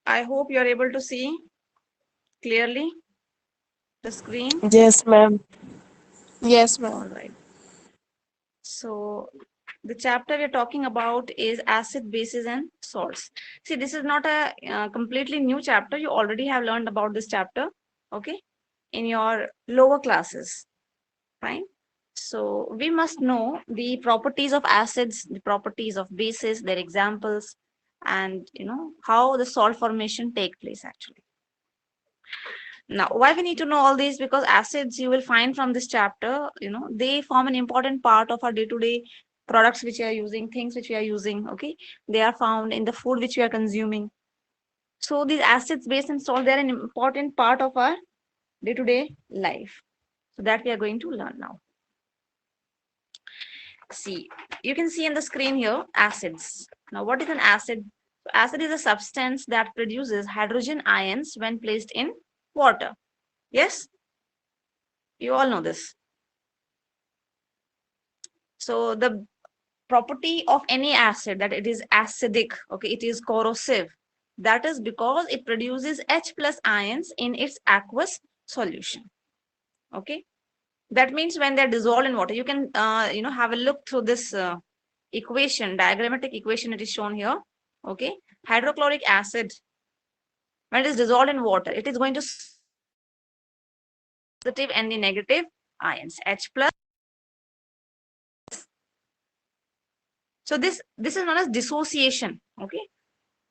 I hope you are able to see clearly the screen. Yes, ma'am. Yes, ma'am. All right. So the chapter we're talking about is acid, bases, and salts. See, this is not a completely new chapter. You already have learned about this chapter, okay, in your lower classes, fine? So we must know the properties of acids, the properties of bases, their examples, and how the salt formation take place actually. Now, why we need to know all these? Because acids you will find from this chapter, they form an important part of our day-to-day products which we are using, things which we are using. Okay, they are found in the food which we are consuming. So these acids, base, and salt, they are an important part of our day-to-day life. So that we are going to learn now. See, you can see on the screen here acids. Now, what is an acid? Acid is a substance that produces hydrogen ions when placed in water. Yes, you all know this. So the property of any acid that it is acidic, okay, it is corrosive. That is because it produces H plus ions in its aqueous solution. Okay, that means when they're dissolved in water, you can have a look through this equation, diagrammatic equation it is shown here. Okay, hydrochloric acid, when it is dissolved in water, it is going to positive and the negative ions, H plus. So this is known as dissociation. Okay,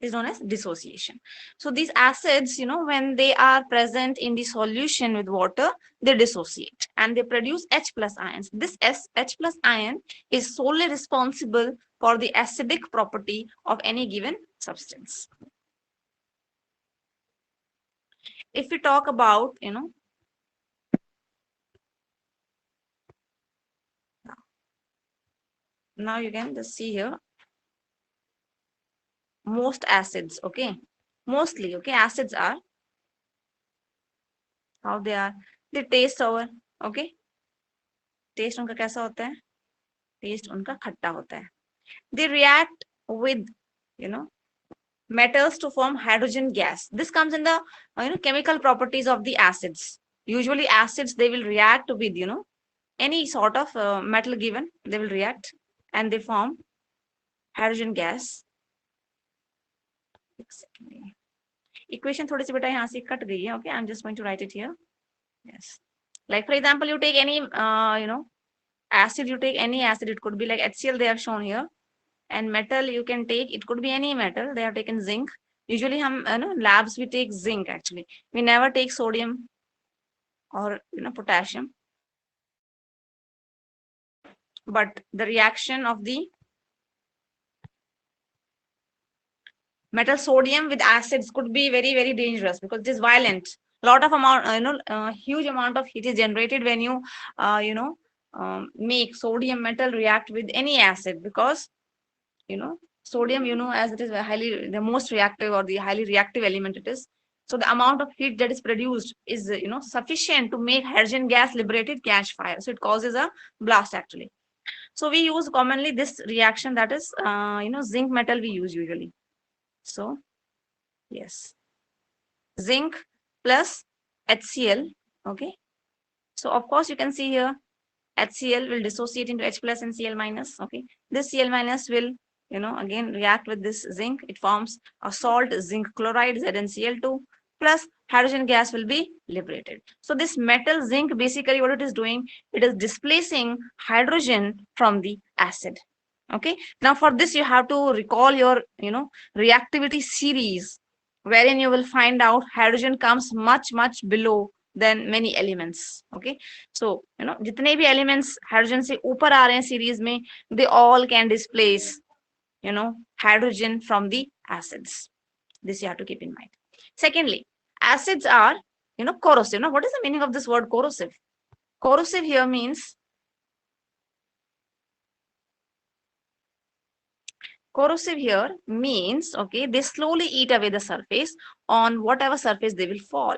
is known as dissociation. So these acids, when they are present in the solution with water, they dissociate and they produce H plus ions. This H plus ion is solely responsible for the acidic property of any given substance. If we talk about, now you can just see here, most acids, okay, mostly, okay, acids are, how they taste sour, okay, taste उनका कैसा होता है, test उनका खट्टा होता है. They react with you know metals to form hydrogen gas. This comes in the chemical properties of the acids. Usually acids, they will react with any sort of metal given, they will react and they form hydrogen gas. Equation थोड़ी सी बेटा यहाँ से cut गई है. Okay, I'm just going to write it here. Yes, like for example, you take any acid, you take any acid, it could be like HCl they have shown here, and metal you can take, it could be any metal. They have taken zinc. Usually hum labs we take zinc actually, we never take sodium or potassium. But the reaction of the metal sodium with acids could be very very dangerous because it is violent. Lot of amount huge amount of heat is generated when you make sodium metal react with any acid, because sodium, as it is highly the most reactive or the highly reactive element it is. So the amount of heat that is produced is sufficient to make hydrogen gas liberated catch fire, so it causes a blast actually. So we use commonly this reaction, that is zinc metal we use usually. So yes, zinc plus HCl. Okay, so of course you can see here HCl will dissociate into H plus and Cl minus. Okay, this Cl minus will again react with this zinc. It forms a salt, zinc chloride, ZnCl2, plus hydrogen gas will be liberated. So this metal zinc, basically what it is doing, it is displacing hydrogen from the acid. Okay, now for this you have to recall your reactivity series, wherein you will find out hydrogen comes much much below than many elements. Okay, so जितने भी elements hydrogen से ऊपर आ रहे हैं series में, they all can displace hydrogen from the acids. This you have to keep in mind. Secondly, acids are corrosive. Now what is the meaning of this word corrosive? Corrosive here means, okay, they slowly eat away the surface on whatever surface they will fall.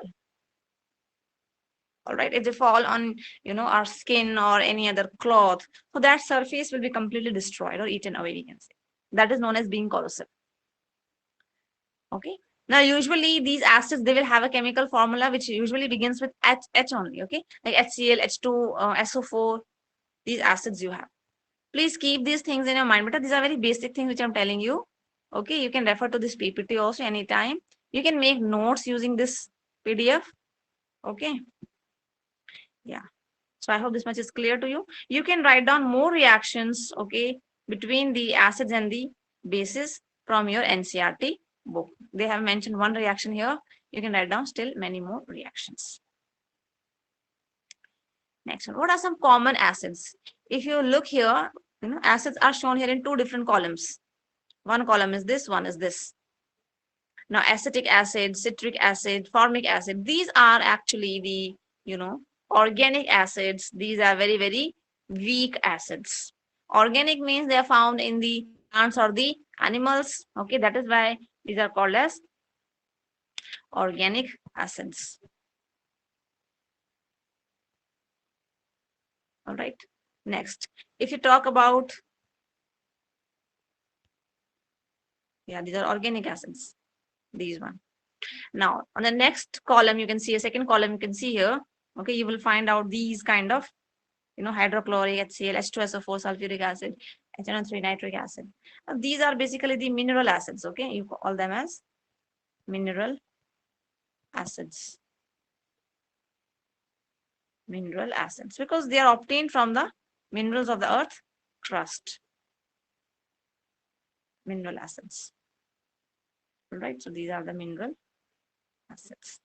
All right, if they fall on our skin or any other cloth, so that surface will be completely destroyed or eaten away, we can say. That is known as being corrosive. Okay, Now, usually these acids, they will have a chemical formula which usually begins with H only, okay? Like HCl, H2, SO4, these acids you have. Please keep these things in your mind, but these are very basic things which I'm telling you. Okay, you can refer to this PPT also anytime. You can make notes using this PDF. Okay. Yeah. So I hope this much is clear to you. You can write down more reactions, okay, between the acids and the bases from your NCERT book. They have mentioned one reaction here. You can write down still many more reactions. Next one. What are some common acids? If you look here, acids are shown here in two different columns. One column is this, one is this. Now, acetic acid, citric acid, formic acid, these are actually the, organic acids. These are very, very weak acids. Organic means they are found in the plants or the animals. Okay, that is why these are called as organic acids. All right. Next, if you talk about, yeah, these are organic acids. These one. Now, on the next column, you can see a second column. You can see here. Okay, you will find out these kind of hydrochloric, HCl, H2SO4, sulfuric acid, HNO3, nitric acid. These are basically the mineral acids, okay? You call them as mineral acids. Mineral acids, because they are obtained from the minerals of the earth crust. Mineral acids. All right, so these are the mineral acids.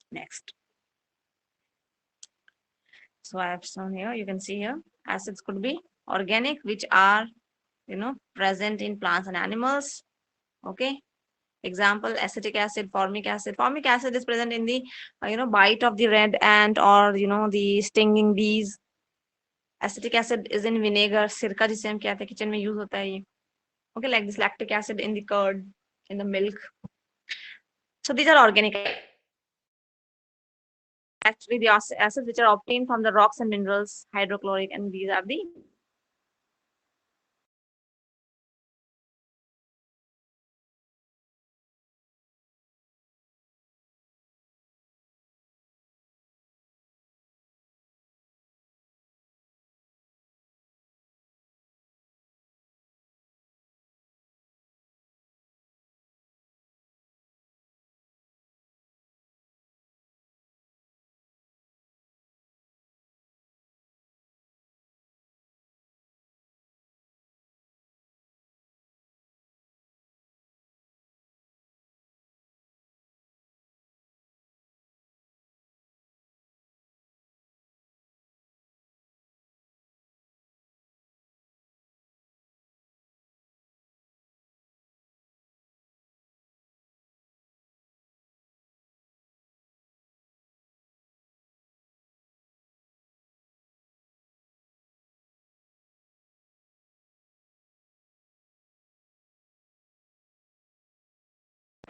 Next. So I have shown here, you can see here, acids could be organic, which are, present in plants and animals. Okay. Example, acetic acid, formic acid. Formic acid is present in the, bite of the red ant or, the stinging bees. Acetic acid is in vinegar. Sirka जिसे हम कहते हैं kitchen में use होता है ये. Okay, like this lactic acid in the curd, in the milk. So these are organic. Actually, the acids which are obtained from the rocks and minerals, hydrochloric, and these are the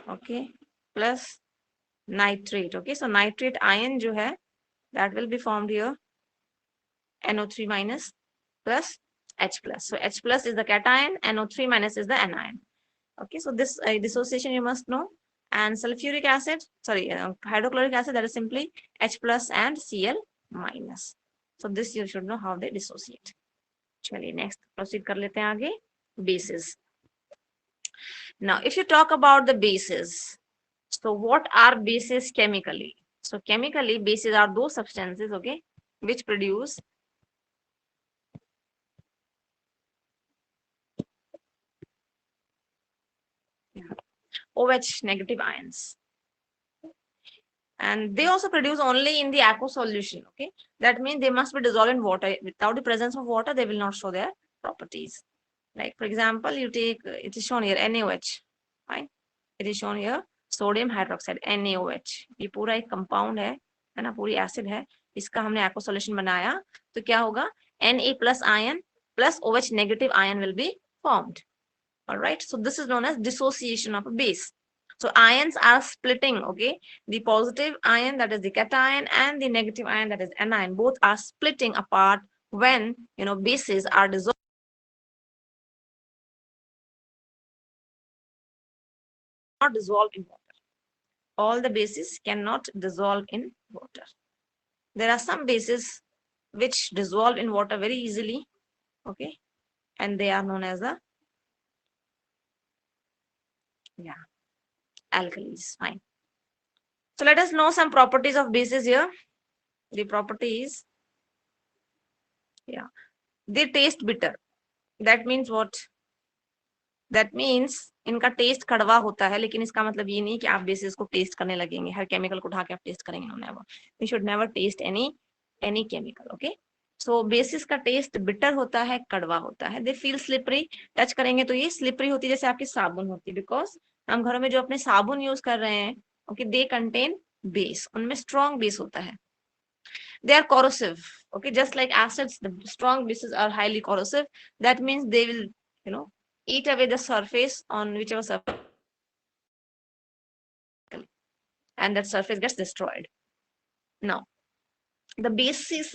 okay plus nitrate. Okay, so nitrate ion जो है, that will be formed here, NO3 minus plus H plus. So H plus is the cation, NO3 minus is the anion. Okay, so this dissociation you must know. And sulfuric acid, sorry, hydrochloric acid, that is simply H plus and Cl minus. So this you should know how they dissociate. चलिए next proceed कर लेते हैं आगे. Bases. Now, if you talk about the bases, so what are bases chemically? So chemically, bases are those substances, okay, which produce OH negative ions. And they also produce only in the aqueous solution, okay? That means they must be dissolved in water. Without the presence of water, they will not show their properties. Like, for example, you take, it is shown here, NaOH, right? It is shown here, sodium hydroxide, NaOH. ये पूरा एक compound है ना, पूरी acid है. इसका हमने aqueous solution बनाया, तो क्या होगा? Na plus ion plus OH negative ion will be formed. All right, so this is known as dissociation of a base. So ions are splitting, okay? The positive ion, that is the cation, and the negative ion, that is anion, both are splitting apart when, bases are dissolved. not dissolve in water. All the bases cannot dissolve in water. There are some bases which dissolve in water very easily, okay, and they are known as the alkalis. Fine. So let us know some properties of bases here. The properties, they taste bitter. That means what? That means इनका test कड़वा होता है, लेकिन इसका मतलब ये नहीं कि आप बेसिस को टेस्ट करने लगेंगे, हर केमिकल को उठा के आप टेस्ट करेंगे. Never. We should never taste any chemical. Okay. So bases का टेस्ट बिटर होता है, कड़वा होता है. They feel slippery. टच करेंगे तो ये स्लिपरी होती है, जैसे आपकी साबुन होती है. बिकॉज हम घरों में जो अपने साबुन यूज कर रहे हैं, ओके, दे कंटेन बेस. उनमें स्ट्रॉन्ग बेस होता है. They are corrosive. Okay, just like acids, the strong bases are highly corrosive. That means they will, eat away the surface on whichever surface, and that surface gets destroyed. Now, the bases,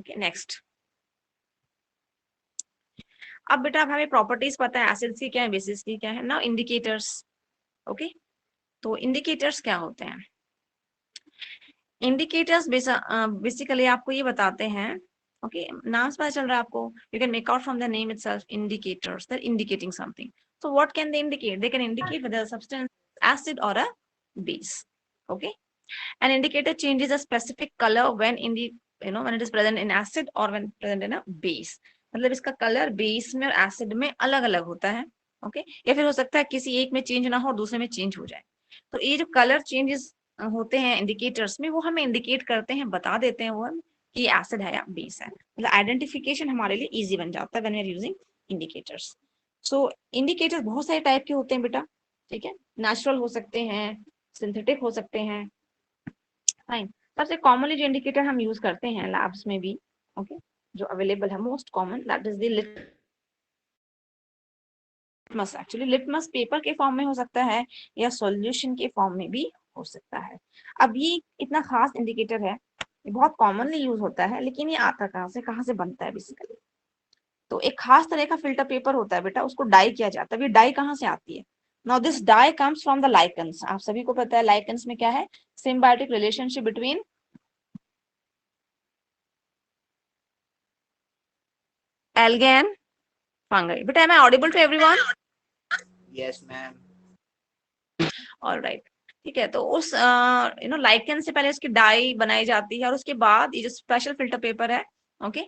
okay, next. अब बेटा अब हमें properties पता है acids की क्या है, basis की क्या है. Now indicators. ओके, तो इंडिकेटर्स क्या होते हैं? इंडिकेटर्स बेसिकली आपको ये बताते हैं, ओके, नाम से पता चल रहा है आपको. You can make out from the name itself. Indicators, they are indicating something. So what can they indicate? They can indicate whether a substance acid or a base. Okay, an indicator changes a specific color when in the when it is present in acid or when present in a base. मतलब इसका colour base में और acid में अलग अलग होता है. Okay, या फिर हो सकता है किसी एक में चेंज ना हो और दूसरे में चेंज हो जाए. तो ये जो कलर चेंजेस होते हैं इंडिकेटर्स में, वो हमें इंडिकेट करते हैं, बता देते हैं वो कि एसिड है या बेस है. मतलब आइडेंटिफिकेशन हमारे लिए इजी बन जाता है when we are using indicators. So indicators बहुत सारे टाइप के होते हैं बेटा. ठीक है, नेचुरल हो सकते हैं, सिंथेटिक हो सकते हैं. फाइन. सबसे कॉमनली जो इंडिकेटर हम यूज करते हैं लैब्स में भी, ओके, जो अवेलेबल है most common, that is the litmus. Actually litmus paper के फॉर्म में हो सकता है या सॉल्यूशन के फॉर्म में भी हो सकता है. अब ये इतना खास इंडिकेटर है, ये बहुत कॉमनली यूज होता है, लेकिन ये आता कहाँ से बनता है बेसिकली. तो एक खास तरह का फिल्टर पेपर होता है बेटा, उसको डाई किया जाता है. ये डाई कहाँ से आती है? Now this dye comes from the lichens. आप सभी को पता है लाइकन्स में क्या है? Symbiotic relationship between algae and fungi. But am I audible to everyone? Yes, ma'am. All right. ठीक है, तो उस लाइकन से पहले इसकी डाई बनाई जाती है और उसके बाद ये जो स्पेशल फिल्टर पेपर है, ओके,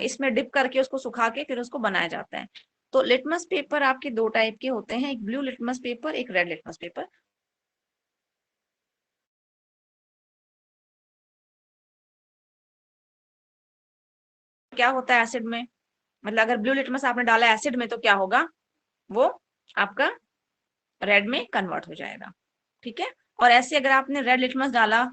इसमें डिप करके उसको सुखा के फिर उसको बनाया जाता है. तो लिटमस पेपर आपके दो टाइप के होते हैं, एक ब्लू लिटमस पेपर, एक रेड लिटमस पेपर. क्या होता है एसिड में? मतलब अगर ब्लू लिटमस आपने डाला एसिड में तो क्या होगा? वो आपका रेड में कन्वर्ट हो जाएगा. ठीक है, और ऐसे अगर आपने रेड लिटमस डाला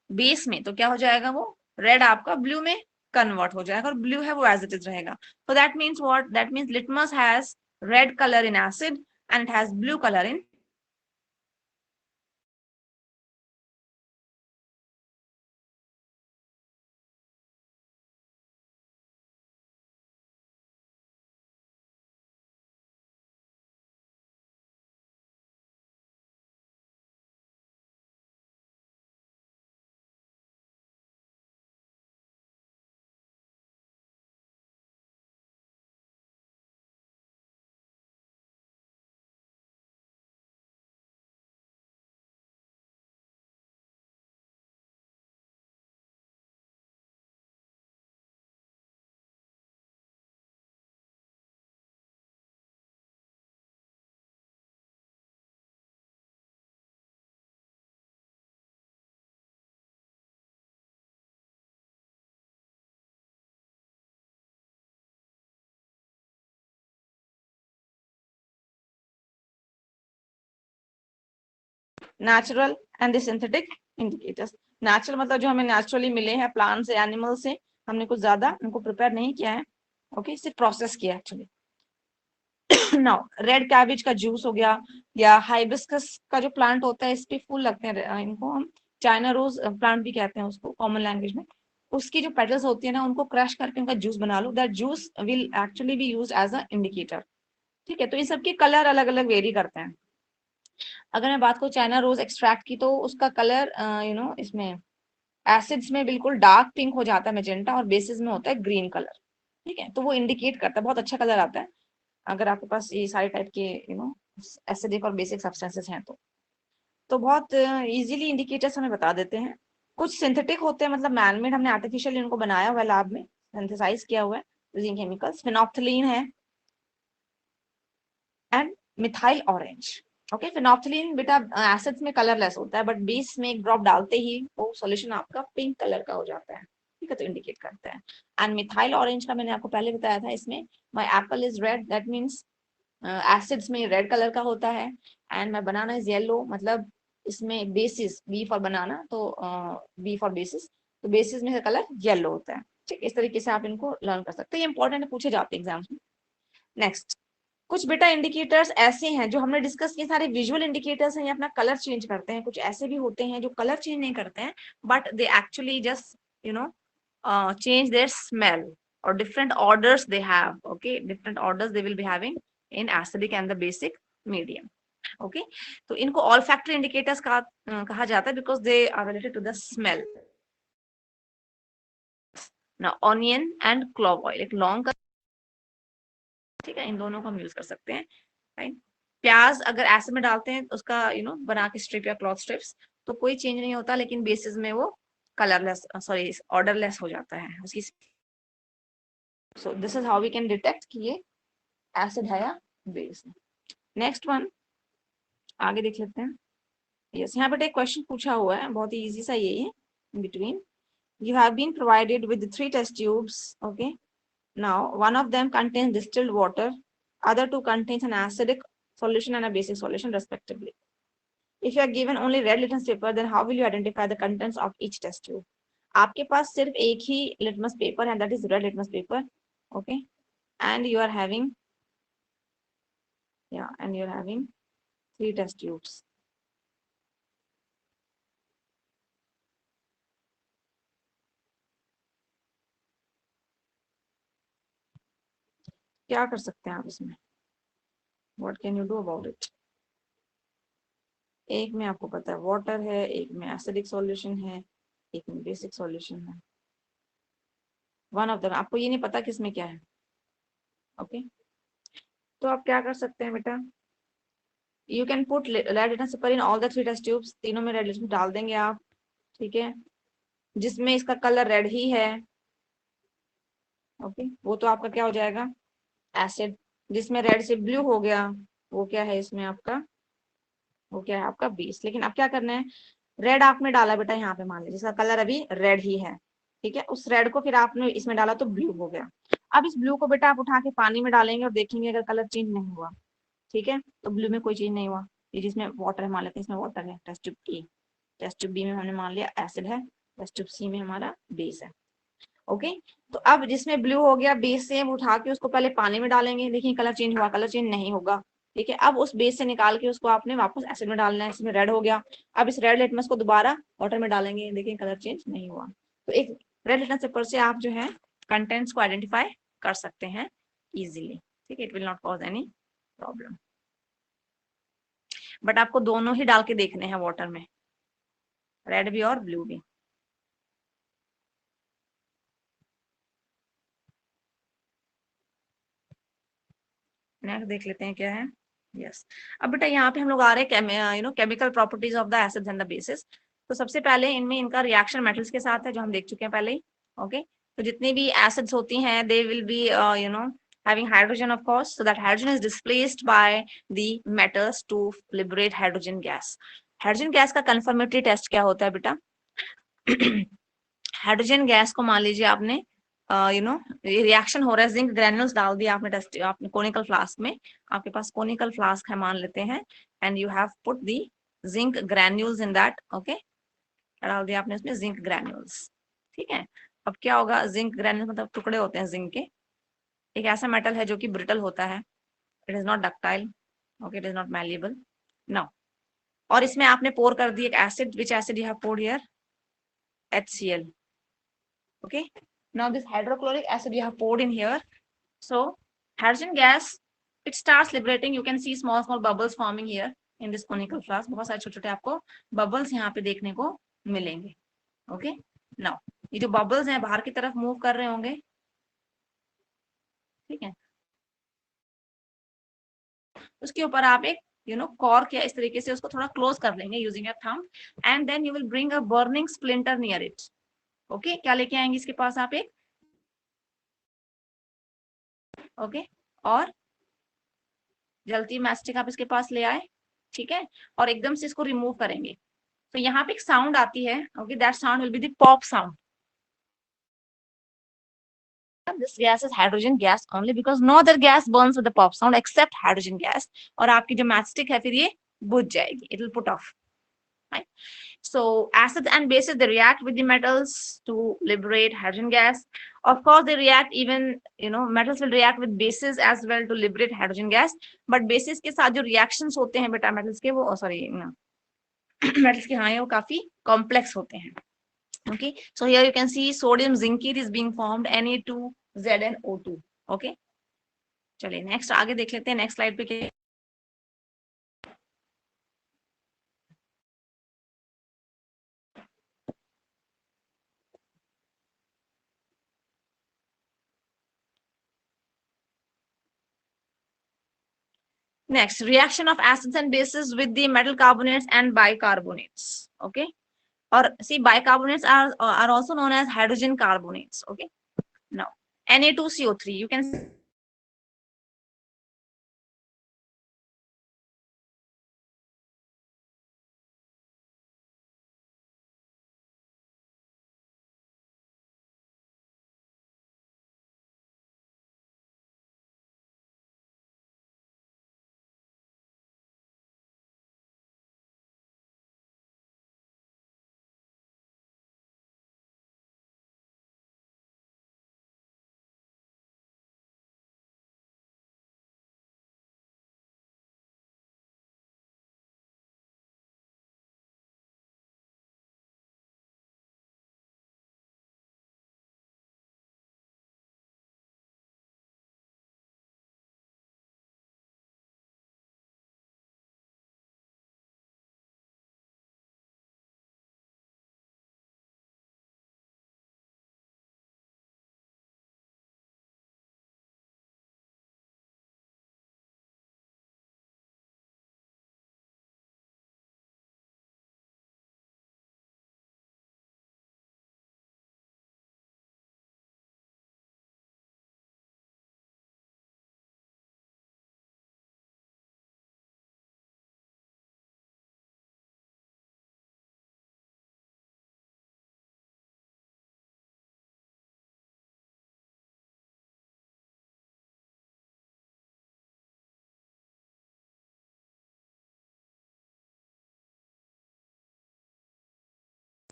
बेस में तो क्या हो जाएगा? वो रेड आपका ब्लू में कन्वर्ट हो जाएगा और ब्लू है वो एज इट इज रहेगा. So that means what? That means litmus has red color in acid and it has blue color in natural and the synthetic indicators. Natural मतलब जो हमें नेचुरली मिले हैं प्लांट से, एनिमल से, हमने कुछ ज्यादा उनको प्रिपेयर नहीं किया है. ओके, सिर्फ प्रोसेस किया एक्चुअली. नाउ रेड कैबेज का जूस हो गया या हाइबिस्कस का जो प्लांट होता है, इस पे फूल लगते हैं, इनको हम चाइना रोज प्लांट भी कहते हैं उसको कॉमन लैंग्वेज में. उसकी जो पेटल्स होती है ना, उनको क्रश करके उनका जूस बना लो. That juice will actually be use as a indicator. ठीक है, तो इन सबके कलर अलग अलग वेरी करते हैं. अगर मैं बात करूँ चाइना रोज एक्सट्रैक्ट की, तो उसका कलर इसमें एसिड्स में बिल्कुल डार्क पिंक हो जाता है, मेजेंटा, और बेसिस में होता है ग्रीन कलर. ठीक है, तो वो इंडिकेट करता है, बहुत अच्छा कलर आता है अगर आपके पास ये सारे टाइप के एसिडिक और बेसिक सब्सटेंसेस हैं तो बहुत इजीली इंडिकेटर्स हमें बता देते हैं. कुछ सिंथेटिक होते हैं, मतलब मैनमेड, हमने आर्टिफिशियल इनको बनाया हुआ है लैब में, सिंथेसाइज किया हुआ है यूजिंग केमिकल्स. फिनोप्थलीन है and methyl orange. Okay, phenolphthalein बेटा एसिड्स में कलरलेस होता है, बट बेस में एक ड्रॉप डालते ही वो सॉल्यूशन आपका पिंक कलर का हो जाता है. ठीक है, तो इंडिकेट करता है. एंड मिथाइल ऑरेंज का मैंने आपको पहले बताया था, इसमें माई Apple is red, that means acids में रेड कलर का होता है. And my banana is yellow, मतलब इसमें बेसिस, बी फॉर बनाना, तो बी फॉर बेसिस, तो बेसिस में कलर येलो होता है. ठीक, इस तरीके से आप इनको लर्न कर सकते हैं, ये इंपॉर्टेंट पूछे जाते हैं एग्जाम्स में. नेक्स्ट, कुछ बेटा इंडिकेटर्स ऐसे हैं जो हमने डिस्कस किए, सारे विजुअल इंडिकेटर्स हैं, ये अपना कलर चेंज करते हैं. कुछ ऐसे भी होते हैं जो कलर चेंज नहीं करते हैं, but they actually just change their smell, or different orders they have. Okay, different orders they will be having in acidic and the basic medium. Okay, तो इनको olfactory indicators कहा जाता है because they are related to the smell. Now onion and clove oil, एक लौंग का, ठीक है, इन दोनों को हम यूज कर सकते हैं. राइट, प्याज अगर एसिड में डालते हैं उसका बना के स्ट्रिप या क्लॉथ स्ट्रिप्स, तो कोई चेंज नहीं होता, लेकिन बेसिस में वो कलरलेस, सॉरी ऑर्डरलेस हो जाता है उसकी. So this is how we can detect कि ये एसिड है या बेस है. नेक्स्ट वन आगे देख लेते हैं. यस, यहाँ पे एक क्वेश्चन पूछा हुआ है, बहुत ही इजी सा यही है. In between you have been provided with 3 test tubes. Okay, now one of them contains distilled water, other 2 contains an acidic solution and a basic solution respectively. If you are given only red litmus paper, then how will you identify the contents of each test tube? आपके पास सिर्फ एक ही litmus paper है, that is red litmus paper. Okay, and you are having 3 test tubes. क्या कर सकते हैं आप इसमें? What can you do about it? एक में आपको पता है वाटर है, एक में एसिडिक सॉल्यूशन है, एक में बेसिक सॉल्यूशन है. वन ऑफ देम, आपको ये नहीं पता किसमें क्या है. ओके, तो आप क्या कर सकते हैं बेटा, you can put red litmus paper in all the 3 test tubes. तीनों में रेड लिटमस डाल देंगे आप. ठीक है, जिसमें इसका कलर रेड ही है, ओके, वो तो आपका क्या हो जाएगा, एसिड. जिसमें रेड से ब्लू हो गया, वो क्या है इसमें आपका, वो क्या है आपका बेस. लेकिन अब क्या करना है, रेड आपने डाला बेटा यहाँ पे, मान लीजिए जिसका कलर अभी रेड ही है. ठीक है, उस रेड को फिर आपने इसमें डाला तो ब्लू हो गया. अब इस ब्लू को बेटा आप उठा के पानी में डालेंगे और देखेंगे अगर कलर चेंज नहीं हुआ, ठीक है, तो ब्लू में कोई चेंज नहीं हुआ. ये जिसमें वाटर है, मान लेते हैं इसमें वाटर है, test tube A. Test tube B में हमने मान लिया एसिड है, बस ट्यूब सी में हमारा बेस है। ओके, तो अब जिसमें ब्लू हो गया बेस से हम उठा के उसको पहले पानी में डालेंगे, देखिए कलर चेंज हुआ, कलर चेंज नहीं होगा। ठीक है, अब उस बेस से निकाल के उसको आपने वापस एसिड में डालना है, इसमें रेड हो गया। अब इस रेड लिटमस को दोबारा वाटर में डालेंगे, देखिए कलर चेंज नहीं हुआ। तो एक रेड लिटमस पेपर से आप जो है कंटेंट्स को आइडेंटिफाई कर सकते हैं इजीली। ठीक है, it will not cause any problem. But आपको दोनों ही डाल के देखने हैं वाटर में, रेड भी और ब्लू भी। नेक्स्ट देख लेते हैं क्या है। यस, अब बेटा यहाँ पे हम लोग आ रहे हैं chemical properties of the acids and the basis. तो सबसे पहले इनमें इनका रिएक्शन मेटल्स के साथ है, जो हम देख चुके हैं पहले ही। ओके, तो जितनी भी एसिड्स होती हैं they will be having hydrogen of course, so that hydrogen is displaced by the metals to liberate hydrogen gas. Hydrogen gas का कंफर्मेटरी टेस्ट क्या होता है बेटा? हाइड्रोजन गैस को मान लीजिए आपने रिएक्शन हो रहा है, जिंक ग्रेन्यूल्स डाल दिया आपने टेस्ट, आपने कोनिकल फ्लास्क में, आपके पास कोनिकल फ्लास्क है मान लेते हैं, and you have put the zinc granules in that. Okay, डाल दिया आपने उसमें जिंक ग्रेन्यूल्स। ठीक है, अब क्या होगा, जिंक ग्रेन्यूल्स मतलब टुकड़े होते हैं जिंक के। एक ऐसा मेटल है जो कि ब्रिटल होता है, it is not ductile, okay, it is not malleable. Now, और इसमें आपने पोर कर दी एक acid, which acid you have poured here? HCl. Okay, now this hydrochloric acid you have poured in here. So hydrogen gas, it starts liberating. You can see small bubbles forming here in this conical flask. बहुत सारे छोटे छोटे आपको bubbles यहाँ पे देखने को मिलेंगे। ओके, नाउ ये जो bubbles हैं बाहर की तरफ मूव कर रहे होंगे। ठीक है, उसके ऊपर आप एक कॉर्क या इस तरीके से उसको थोड़ा क्लोज कर लेंगे using your thumb, and then you will bring a burning splinter near it. Okay, क्या लेके आएंगे इसके पास आप एक, ओके, और जलती मैस्टिक आप इसके पास ले आए। ठीक है, और एकदम से इसको रिमूव करेंगे, तो यहाँ पे एक साउंड आती है। Okay, that sound will be the pop sound. This gas is hydrogen gas only because no other gas burns with the pop sound except hydrogen gas. और आपकी जो मैस्टिक है फिर ये बुझ जाएगी, it will put off. Right? So acids and bases, they react with the metals to liberate hydrogen gas. Of course, they react even, metals will react with bases as well to liberate hydrogen gas. But bases के साथ जो reactions होते हैं बेटा metals के, वो sorry metals के, हाँ, वो काफी complex होते हैं। Okay, so here you can see sodium zincate is being formed, Na2ZnO2. Okay, चलिए नेक्स्ट आगे देख लेते हैं, नेक्स्ट स्लाइड पे क्या। Next, reaction of acids and bases with the metal carbonates and bicarbonates. Okay, or see bicarbonates are also known as hydrogen carbonates. Okay, now Na2CO3, you can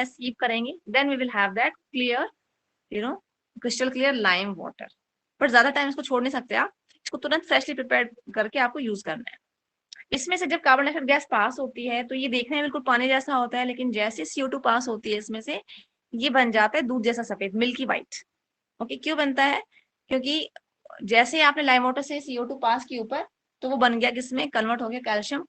seep करेंगे, then we will have that clear, crystal clear lime water. पर ज्यादा time इसको छोड़ नहीं सकते आप, इसको तुरंत फ्रेशली प्रिपेयर करके आपको यूज करना है। इसमें से जब कार्बन डाइऑक्साइड गैस पास होती है तो ये देखने में बिल्कुल पानी जैसा होता है, लेकिन जैसे CO2 पास होती है इसमें से, ये बन जाता है दूध जैसा सफेद, मिल्की व्हाइट। ओके, क्यों बनता है? क्योंकि जैसे ही आपने लाइम वाटर से CO2 पास की ऊपर, तो वो बन गया किसमें, कन्वर्ट हो गया कैल्शियम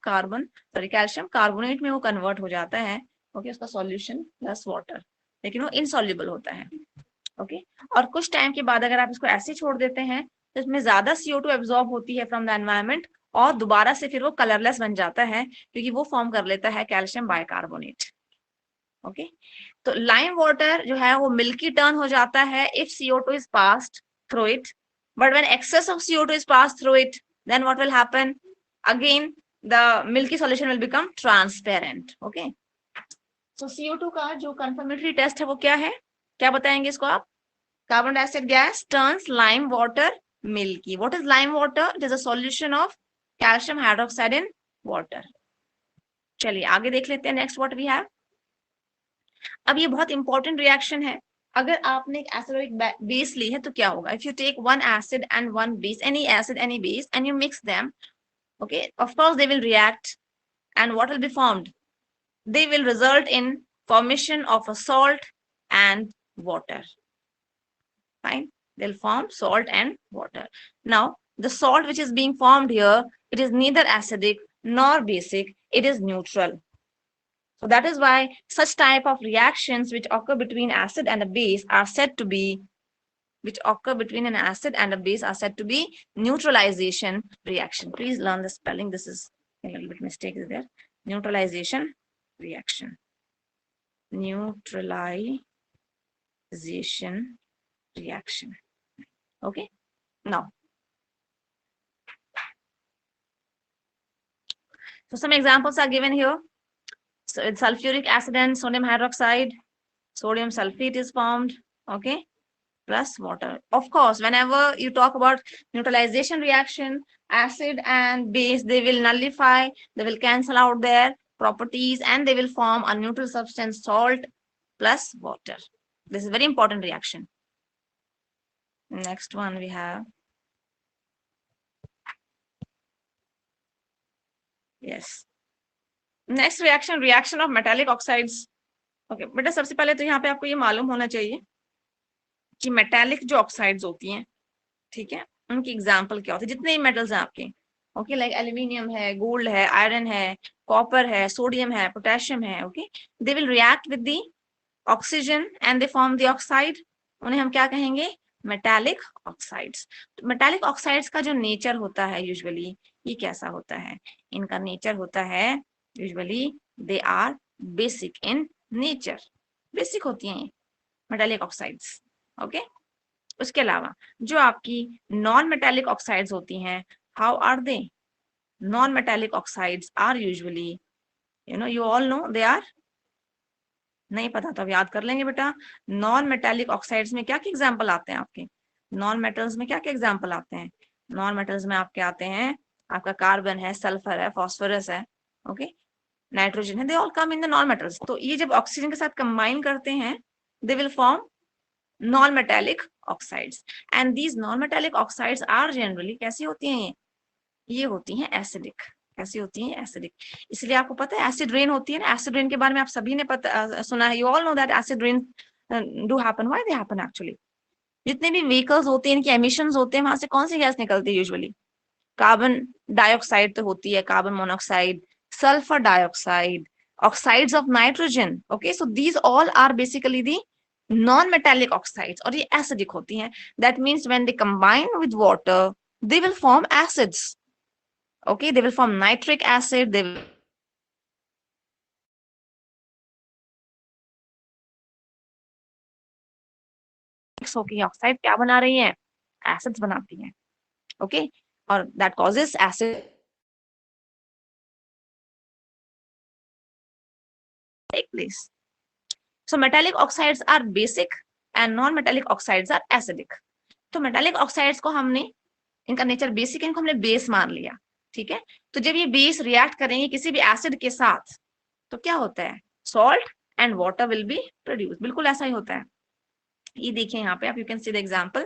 कार्बोनेट में वो कन्वर्ट हो जाता है। ओके, उसका सॉल्यूशन प्लस वाटर, लेकिन वो इनसॉल्युबल होता है। ओके, और कुछ टाइम के बाद अगर आप इसको ऐसे छोड़ देते हैं तो इसमें ज्यादा CO2 एब्जॉर्ब होती है फ्रॉम द एनवायरमेंट, और दोबारा से फिर वो कलरलेस बन जाता है, क्योंकि वो फॉर्म कर लेता है कैल्शियम बाइकार्बोनेट। ओके, तो लाइम वाटर जो है वो मिल्की टर्न हो जाता है if CO2 is passed through it, but when excess of CO2 is passed through it, then what will happen? Again, the milky solution will become transparent. Okay, so CO2 का जो confirmatory test है वो क्या है, क्या बताएंगे इसको आप? Carbon dioxide gas turns lime water milky. What is lime water? It is a solution of calcium hydroxide in water. चलिए आगे देख लेते हैं नेक्स्ट व्हाट वी हैव। अब ये बहुत इंपॉर्टेंट रिएक्शन है। अगर आपने एक एसिडिक बेस ली है तो क्या होगा? If you take one acid and one base, any acid any base, and you mix them, okay, of course they will react, and what will be formed? They will result in formation of a salt and water. Fine, they'll form salt and water. Now the salt which is being formed here, it is neither acidic nor basic, it is neutral. So that is why such type of reactions which occur between acid and a base are said to be, neutralization reaction. Please learn the spelling. This is a little bit mistake is there. Neutralization reaction. Neutralization reaction. Okay. Now, so some examples are given here. So with sulfuric acid and sodium hydroxide, sodium sulfate is formed. Okay, plus water. Of course, whenever you talk about neutralization reaction, acid and base, they will nullify, they will cancel out their properties, and they will form a neutral substance, salt plus water. This is very important reaction. Next one we have. Yes. Next reaction of metallic oxides. Okay, बेटा सबसे पहले तो यहाँ पे आपको ये मालूम होना चाहिए कि मेटालिक जो ऑक्साइड्स होती हैं, ठीक है, उनकी एग्जांपल क्या होती है, जितने मेटल्स हैं आपके, ओके, लाइक एल्यूमिनियम है, गोल्ड है, आयरन है, कॉपर है, सोडियम है, पोटेशियम है, okay, they will react with the oxygen and they form the oxide. उन्हें हम क्या कहेंगे? Metallic oxides. तो मेटालिक ऑक्साइड्स का जो नेचर होता है यूजुअली, ये कैसा होता है? इनका नेचर होता है usually they are basic in nature, basic होती हैं मेटालिक ऑक्साइड्स। ओके, उसके अलावा जो आपकी नॉन मेटालिक ऑक्साइड्स होती हैं, how are they? Non metallic oxides are usually, you all know they are, नहीं पता तो अब याद कर लेंगे बेटा। नॉन मेटालिक ऑक्साइड्स में क्या क्या एग्जांपल आते हैं आपके? नॉन मेटल्स में क्या क्या एग्जांपल आते हैं? नॉन मेटल्स में आपके आते हैं, आपका कार्बन है, सल्फर है, फास्फोरस है, ओके, नाइट्रोजन है, they all come in the non metals. तो ये जब ऑक्सीजन के साथ कंबाइन करते हैं, they will form non-metallic oxides, and these non-metallic oxides are generally कैसी होती हैं? ये होती हैं एसिडिक। कैसी होती हैं? एसिडिक। इसलिए आपको पता है एसिड रेन होती है ना, एसिड रेन के बारे में आप सभी ने सुना है, you all know that acid rain do happen. Why they happen actually? जितने भी व्हीकल्स होते हैं, इनके एमिशंस होते हैं, वहां से कौन सी गैस निकलती है यूजुअली? कार्बन डाइऑक्साइड तो होती है, carbon monoxide, sulphur dioxide, oxides of nitrogen. Okay, so these all are basically the non-metallic oxides, और ये acidic होती हैं। That means when they combine with water, they will form acids. Okay, they will form nitric acid, they will mix होके oxide क्या बना रही हैं? Acids बनाती हैं। ओके, और that causes acid take place. So metallic oxides are basic and non-metallic oxides are acidic. तो metallic oxides को हमने, इनका नेचर बेसिक है, इनको हमने बेस मान लिया, ठीक है। तो जब ये बेस रिएक्ट करेंगे किसी भी एसिड के साथ, तो क्या होता है? Salt and water will be produced. बिल्कुल ऐसा ही होता है. ये देखिए यहाँ पे आप, you can see the example.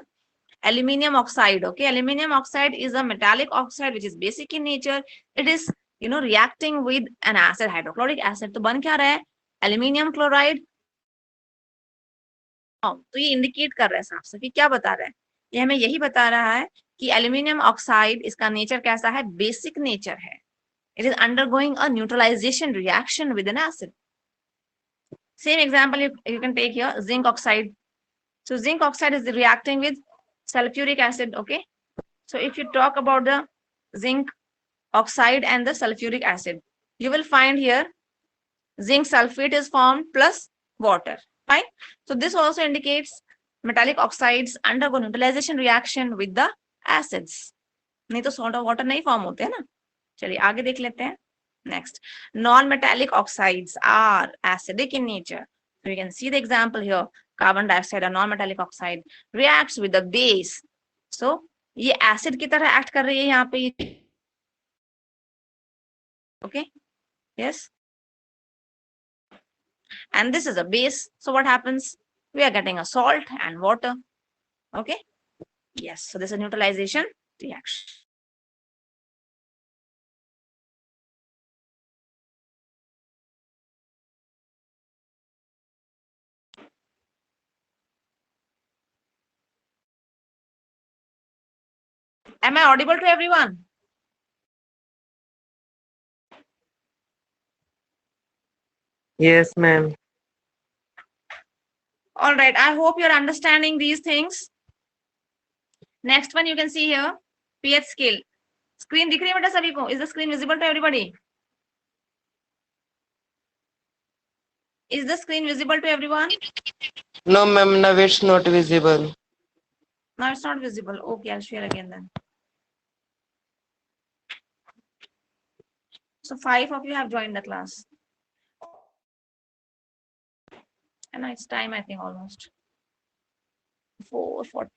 Aluminium oxide, okay, aluminium oxide is a metallic oxide which is basic in nature. It is, reacting with an acid, hydrochloric acid. तो बन क्या रहा है? Aluminium chloride. तो ये इंडिकेट कर रहा है साफ साफ, क्या बता रहा है? ये हमें यही बता रहा है कि एल्यूमिनियम ऑक्साइड, इसका नेचर कैसा है? बेसिक नेचर है. It is undergoing a neutralization reaction with an acid. Same example you can take here, zinc oxide. So zinc oxide is reacting with sulfuric acid, okay? So if you talk about the zinc oxide and the sulfuric acid, you will find here zinc sulfate is formed plus water, fine? So this also indicates metallic oxides undergo neutralization reaction with the acids. नहीं तो salt और water नहीं form होते हैं ना. चलिए आगे देख लेते हैं. Next, non-metallic oxides are acidic in nature. So you can see the example here. Carbon dioxide, a non-metallic oxide, reacts with the base. So ये acid की तरह act कर रही है यहाँ पे. Okay, yes. And this is a base. So what happens? We are getting a salt and water. Okay, yes. So this is a neutralization reaction. Am I audible to everyone? Yes, ma'am. All right. I hope you're understanding these things. Next one you can see here, pH scale. Screen दिख रही है बेटा सभी को? Is the screen visible to everybody? Is the screen visible to everyone? No, ma'am. Now it's not visible. Now it's not visible. Okay, I'll share again then. So 5 of you have joined the class. And now it's time, I think, almost 4:40.